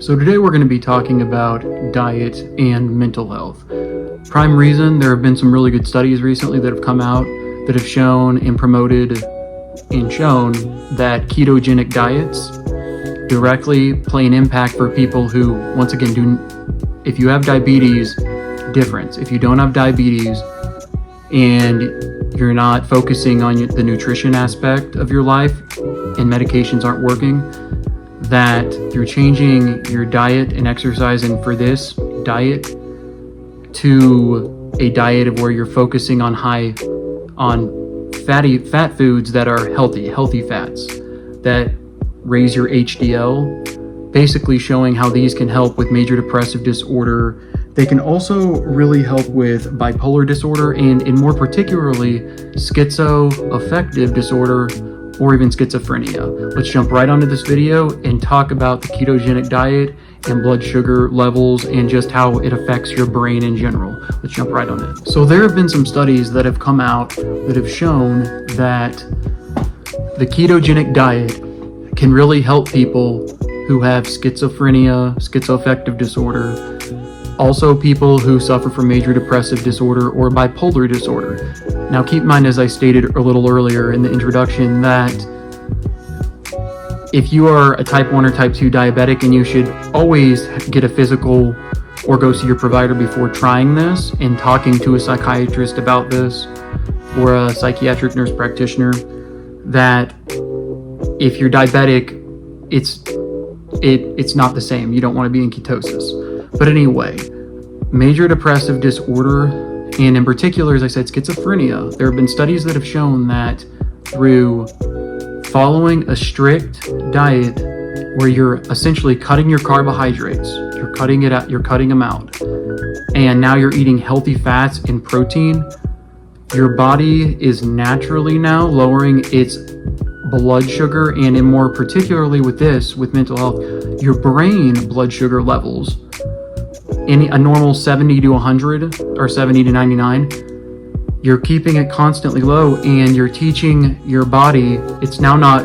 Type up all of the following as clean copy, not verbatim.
So today we're going to be talking about diet and mental health. Prime reason, there have been some really good studies recently that have come out that have shown and promoted and shown that ketogenic diets directly play an impact for people who, once again, if you have diabetes, difference. If you don't have diabetes and you're not focusing on the nutrition aspect of your life and medications aren't working, that through changing your diet and exercising for this diet to a diet of where you're focusing on fat foods that are healthy fats that raise your HDL, basically showing how these can help with major depressive disorder. They can also really help with bipolar disorder and more particularly schizoaffective disorder or even schizophrenia. Let's jump right onto this video and talk about the ketogenic diet and blood sugar levels and just how it affects your brain in general. Let's jump right on it. So there have been some studies that have come out that have shown that the ketogenic diet can really help people who have schizophrenia, schizoaffective disorder, also people who suffer from major depressive disorder or bipolar disorder. Now keep in mind, as I stated a little earlier in the introduction, that if you are a type 1 or type 2 diabetic, and you should always get a physical or go see your provider before trying this and talking to a psychiatrist about this or a psychiatric nurse practitioner, that if you're diabetic, it's not the same. You don't want to be in ketosis. But anyway, major depressive disorder, and in particular, as I said, schizophrenia, there have been studies that have shown that through following a strict diet where you're essentially cutting your carbohydrates, you're cutting them out, and now you're eating healthy fats and protein, your body is naturally now lowering its blood sugar, and in more particularly with mental health, your brain blood sugar levels in a normal 70 to 100 or 70 to 99, you're keeping it constantly low, and you're teaching your body it's not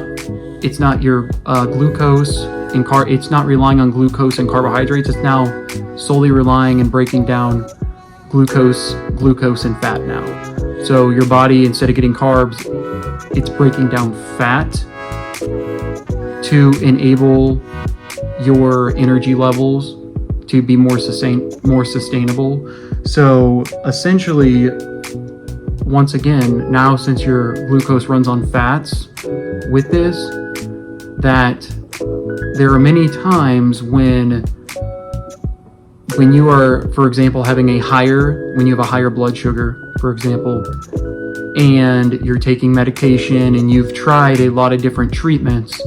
your glucose and it's not relying on glucose and carbohydrates. It's now solely relying and breaking down glucose and fat now. So your body, instead of getting carbs, it's breaking down fat to enable your energy levels to be more sustainable. So essentially, once again, now since your glucose runs on fats with this, that there are many times when you are, for example, when you have a higher blood sugar, for example, and you're taking medication and you've tried a lot of different treatments,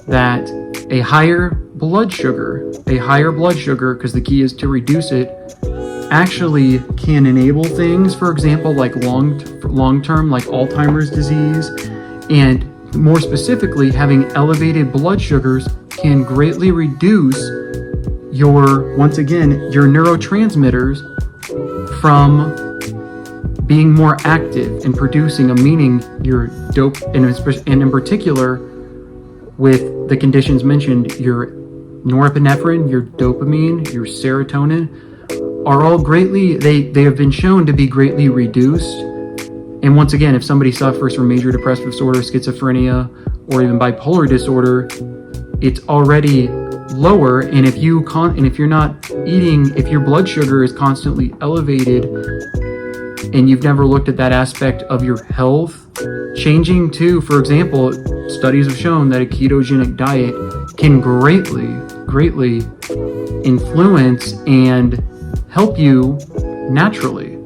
that a higher blood sugar, because the key is to reduce it, actually can enable things, for example, like long-term, like Alzheimer's disease, and more specifically, having elevated blood sugars can greatly reduce your neurotransmitters from being more active and producing, meaning your dope, and in particular, with the conditions mentioned, your norepinephrine, your dopamine, your serotonin are all they have been shown to be greatly reduced. And once again, if somebody suffers from major depressive disorder, schizophrenia, or even bipolar disorder, it's already lower. And if you're not eating, if your blood sugar is constantly elevated and you've never looked at that aspect of your health changing to, for example, studies have shown that a ketogenic diet can greatly influence and help you naturally.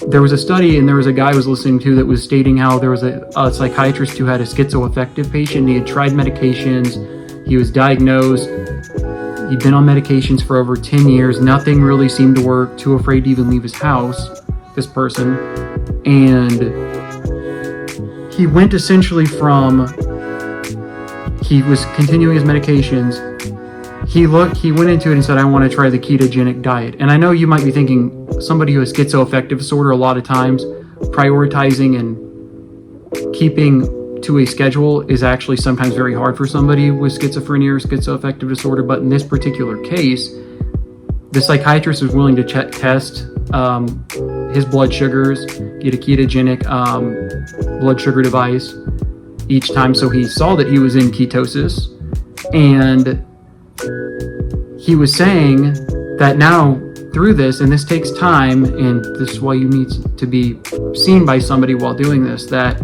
There was a study, and there was a guy I was listening to that was stating how there was a psychiatrist who had a schizoaffective patient. He had tried medications, he was diagnosed, he'd been on medications for over 10 years, nothing really seemed to work, too afraid to even leave his house, this person, and he went essentially he was continuing his medications. He went into it and said, I want to try the ketogenic diet. And I know you might be thinking, somebody who has schizoaffective disorder, a lot of times prioritizing and keeping to a schedule is actually sometimes very hard for somebody with schizophrenia or schizoaffective disorder. But in this particular case, the psychiatrist was willing to test his blood sugars, get a ketogenic blood sugar device each time. So he saw that he was in ketosis, and he was saying that now through this, and this takes time, and this is why you need to be seen by somebody while doing this, that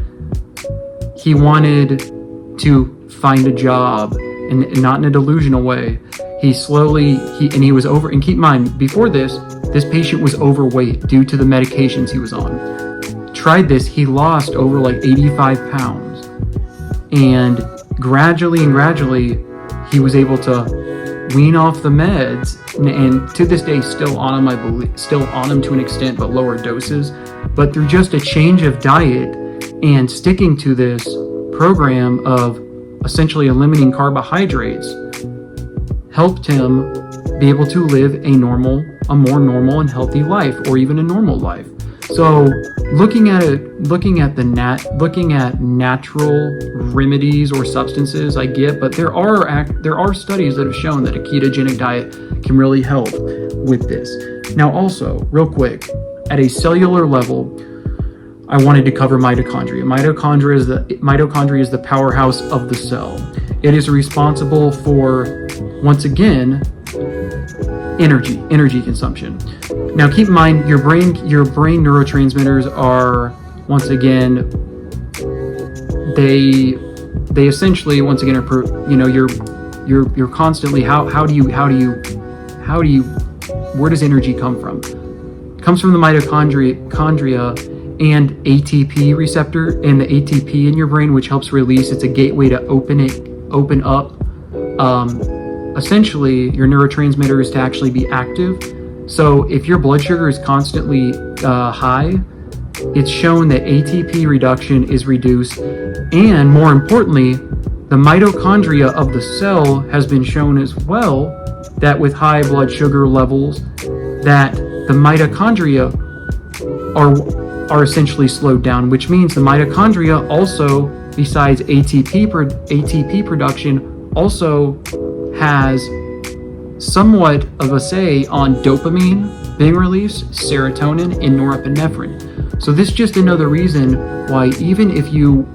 he wanted to find a job, and not in a delusional way. He was over, and keep in mind, before this patient was overweight due to the medications he was on. Tried this, he lost over like 85 pounds. And gradually, he was able to wean off the meds, and to this day still on them, I believe, still on them to an extent, but lower doses. But through just a change of diet and sticking to this program of essentially eliminating carbohydrates, helped him be able to live a more normal and healthy life, or even a normal life. So looking at natural remedies or substances, I get, but there are studies that have shown that a ketogenic diet can really help with this. Now, also, real quick, at a cellular level, I wanted to cover mitochondria. Mitochondria is the powerhouse of the cell. It is responsible for, once again, energy consumption. Now, keep in mind, your brain neurotransmitters are, once again, they essentially, once again, are, you're constantly, where does energy come from? It comes from the mitochondria and ATP receptor, and the ATP in your brain, which helps release. It's a gateway to open up essentially your neurotransmitters to actually be active. So if your blood sugar is constantly high, it's shown that ATP reduction is reduced, and more importantly, the mitochondria of the cell has been shown as well that with high blood sugar levels, that the mitochondria are essentially slowed down, which means the mitochondria also, besides ATP production, also has somewhat of a say on dopamine being released, serotonin, and norepinephrine. So this is just another reason why even if you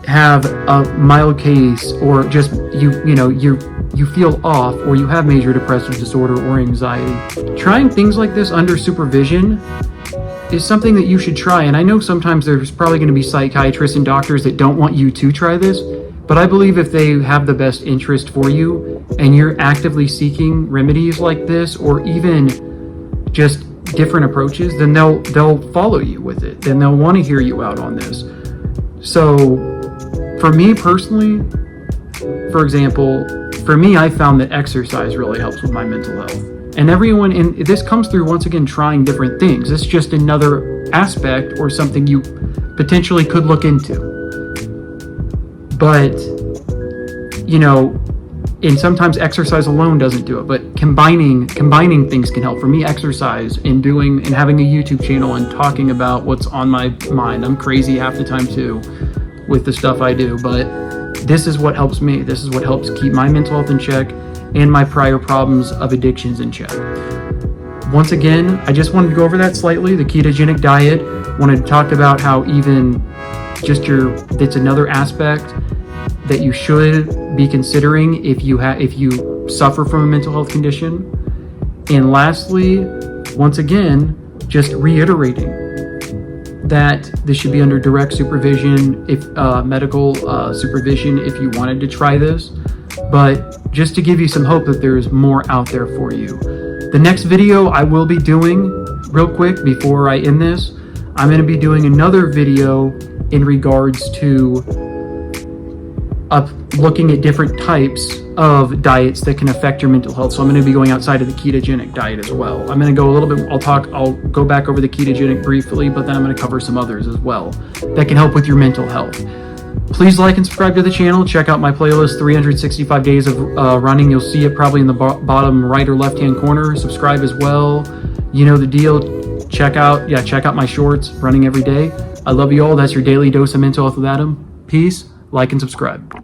have a mild case, or just you feel off, or you have major depressive disorder or anxiety, trying things like this under supervision is something that you should try. And I know sometimes there's probably going to be psychiatrists and doctors that don't want you to try this, but I believe if they have the best interest for you and you're actively seeking remedies like this, or even just different approaches, then they'll follow you with it. Then they'll want to hear you out on this. So for me personally, for example, I found that exercise really helps with my mental health. And this comes through, once again, trying different things. It's just another aspect or something you potentially could look into. But, and sometimes exercise alone doesn't do it, but combining things can help. For me, exercise and having a YouTube channel and talking about what's on my mind. I'm crazy half the time too with the stuff I do, but this is what helps me. This is what helps keep my mental health in check and my prior problems of addictions in check. Once again, I just wanted to go over that slightly, the ketogenic diet. Wanted to talk about how even just it's another aspect that you should be considering if you suffer from a mental health condition. And lastly, once again, just reiterating that this should be under direct supervision, if medical supervision, if you wanted to try this. But just to give you some hope that there's more out there for you. The next video I will be doing, real quick before I end this, I'm going to be doing another video in regards to looking at different types of diets that can affect your mental health. So I'm going to be going outside of the ketogenic diet as well. I'm going to go a little bit, I'll go back over the ketogenic briefly, but then I'm going to cover some others as well that can help with your mental health. Please like and subscribe to the channel. Check out my playlist, 365 Days of Running. You'll see it probably in the bottom right or left-hand corner. Subscribe as well. You know the deal. check out my shorts, running every day. I love you all. That's your daily dose of mental health with Adam. Peace, like, and subscribe.